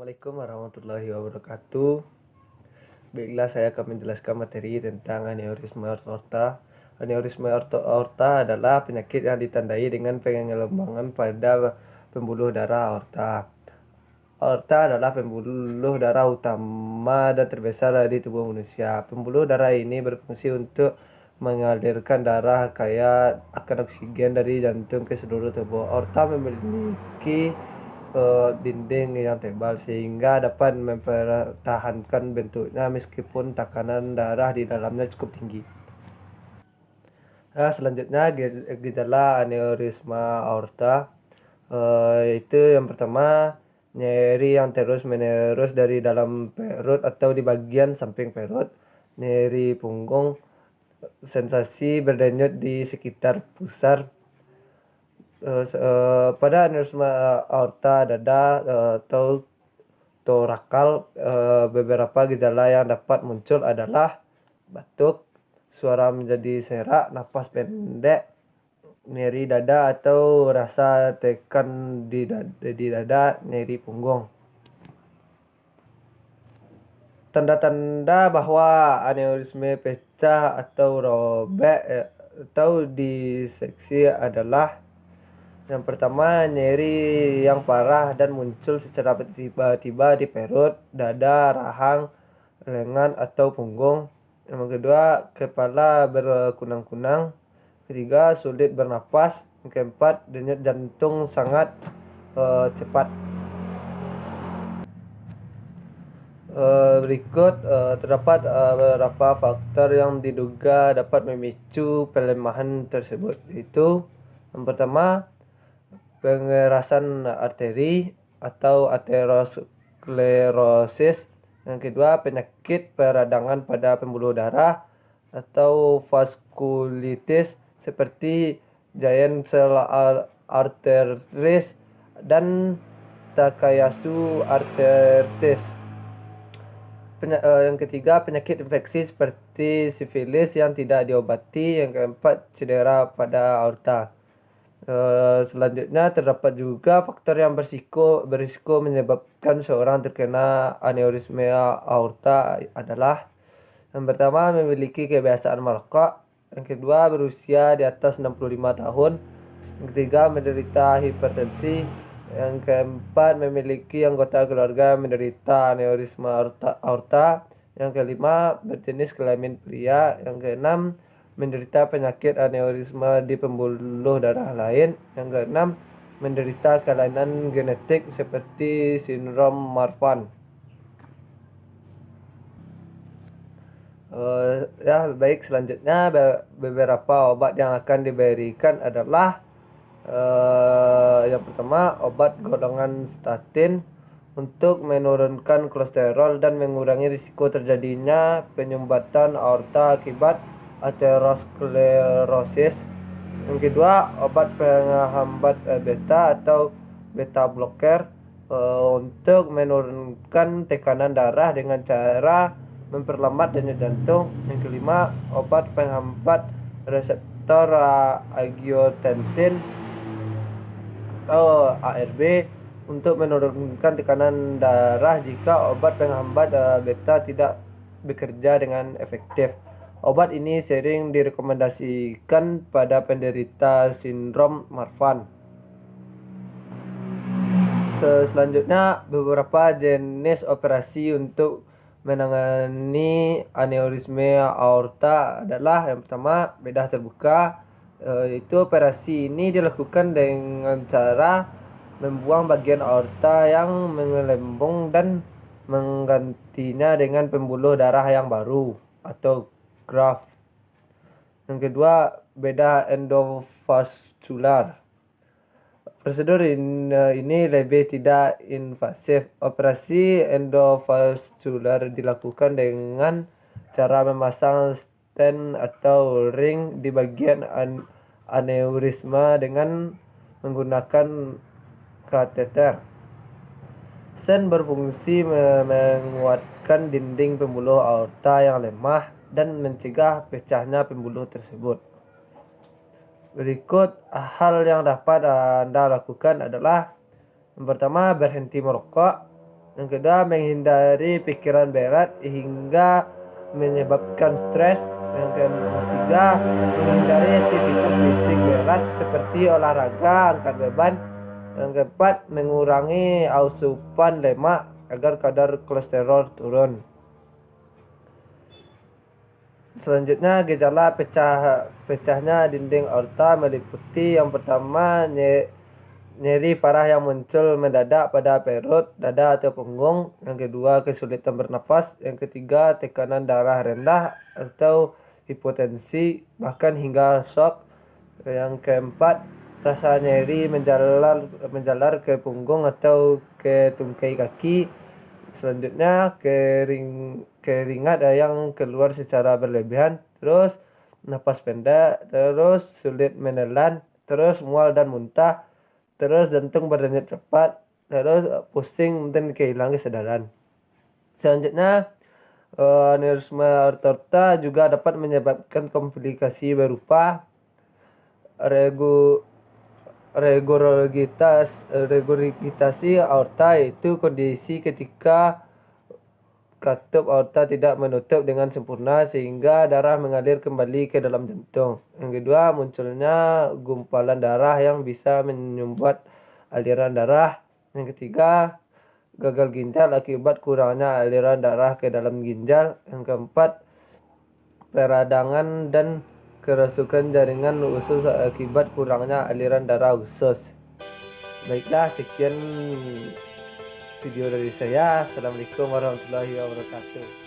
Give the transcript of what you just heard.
Assalamualaikum warahmatullahi wabarakatuh. Baiklah, saya akan menjelaskan materi tentang aneurisma aorta. Aneurisma aorta adalah penyakit yang ditandai dengan pengembangan pada pembuluh darah aorta. Aorta adalah pembuluh darah utama dan terbesar di tubuh manusia. Pembuluh darah ini berfungsi untuk mengalirkan darah kaya akan oksigen dari jantung ke seluruh tubuh. Aorta memiliki dinding yang tebal sehingga dapat mempertahankan bentuknya meskipun tekanan darah di dalamnya cukup tinggi. Selanjutnya gejala aneurisma aorta yaitu yang pertama, nyeri yang terus-menerus dari dalam perut atau di bagian samping perut, nyeri punggung, sensasi berdenyut di sekitar pusar. Pada aneurisma aorta dada atau torakal, beberapa gejala yang dapat muncul adalah batuk, suara menjadi serak, napas pendek, nyeri dada atau rasa tekan di dada, nyeri punggung. Tanda-tanda bahwa aneurisma pecah atau robek atau diseksi adalah yang pertama, nyeri yang parah dan muncul secara tiba-tiba di perut, dada, rahang, lengan, atau punggung. Yang kedua, kepala berkunang-kunang. Ketiga, sulit bernapas. Yang keempat, denyut jantung sangat cepat. Berikut terdapat beberapa faktor yang diduga dapat memicu pelemahan tersebut, yaitu yang pertama, pengerasan arteri atau aterosklerosis. Yang kedua, penyakit peradangan pada pembuluh darah atau vaskulitis seperti giant cell arteries dan Takayasu arteritis. Yang ketiga, penyakit infeksi seperti sifilis yang tidak diobati. Yang keempat, cedera pada aorta. Selanjutnya terdapat juga faktor yang berisiko menyebabkan seorang terkena aneurisma aorta adalah yang pertama, memiliki kebiasaan merokok. Yang kedua, berusia di atas 65 tahun. Yang ketiga, menderita hipertensi. Yang keempat, memiliki anggota keluarga menderita aneurisma aorta. Yang kelima, berjenis kelamin pria. Yang keenam, menderita penyakit aneurisma di pembuluh darah lain. Yang keenam, menderita kelainan genetik seperti sindrom Marfan. Baik, selanjutnya beberapa obat yang akan diberikan adalah yang pertama, obat golongan statin untuk menurunkan kolesterol dan mengurangi risiko terjadinya penyumbatan aorta akibat aterosklerosis. Yang kedua, obat penghambat beta atau beta blocker untuk menurunkan tekanan darah dengan cara memperlambat denyut jantung. Yang kelima, obat penghambat reseptor angiotensin atau ARB untuk menurunkan tekanan darah jika obat penghambat beta tidak bekerja dengan efektif. Obat ini sering direkomendasikan pada penderita sindrom Marfan. Selanjutnya, beberapa jenis operasi untuk menangani aneurisma aorta adalah yang pertama, bedah terbuka. Itu operasi ini dilakukan dengan cara membuang bagian aorta yang menggelembung dan menggantinya dengan pembuluh darah yang baru atau graft. Yang kedua, bedah endovaskular. Prosedur ini lebih tidak invasif. Operasi endovaskular dilakukan dengan cara memasang stent atau ring di bagian aneurisma dengan menggunakan kateter. Stent berfungsi menguatkan dinding pembuluh aorta yang lemah dan mencegah pecahnya pembuluh tersebut. Berikut hal yang dapat Anda lakukan adalah yang pertama, berhenti merokok. Yang kedua, menghindari pikiran berat hingga menyebabkan stres. Yang ketiga, menghindari aktivitas fisik berat seperti olahraga, angkat beban. Yang keempat, mengurangi asupan lemak agar kadar kolesterol turun. Selanjutnya, gejala pecahnya dinding aorta meliputi yang pertama, nyeri parah yang muncul mendadak pada perut, dada atau punggung. Yang kedua, kesulitan bernapas. Yang ketiga, tekanan darah rendah atau hipotensi bahkan hingga shock. Yang keempat, rasa nyeri menjalar ke punggung atau ke tungkai kaki. Selanjutnya, keringat yang keluar secara berlebihan, terus napas pendek, terus sulit menelan, terus mual dan muntah, terus jantung berdenyut cepat, terus pusing dan kehilangan kesadaran. Selanjutnya, aneurisma aorta juga dapat menyebabkan komplikasi berupa regurgitasi aorta, yaitu kondisi ketika katup aorta tidak menutup dengan sempurna sehingga darah mengalir kembali ke dalam jantung. Yang kedua, munculnya gumpalan darah yang bisa menyumbat aliran darah. Yang ketiga, gagal ginjal akibat kurangnya aliran darah ke dalam ginjal. Yang keempat, peradangan dan kerasukan jaringan usus akibat kurangnya aliran darah usus. Baiklah, sekian video dari saya. Assalamualaikum warahmatullahi wabarakatuh.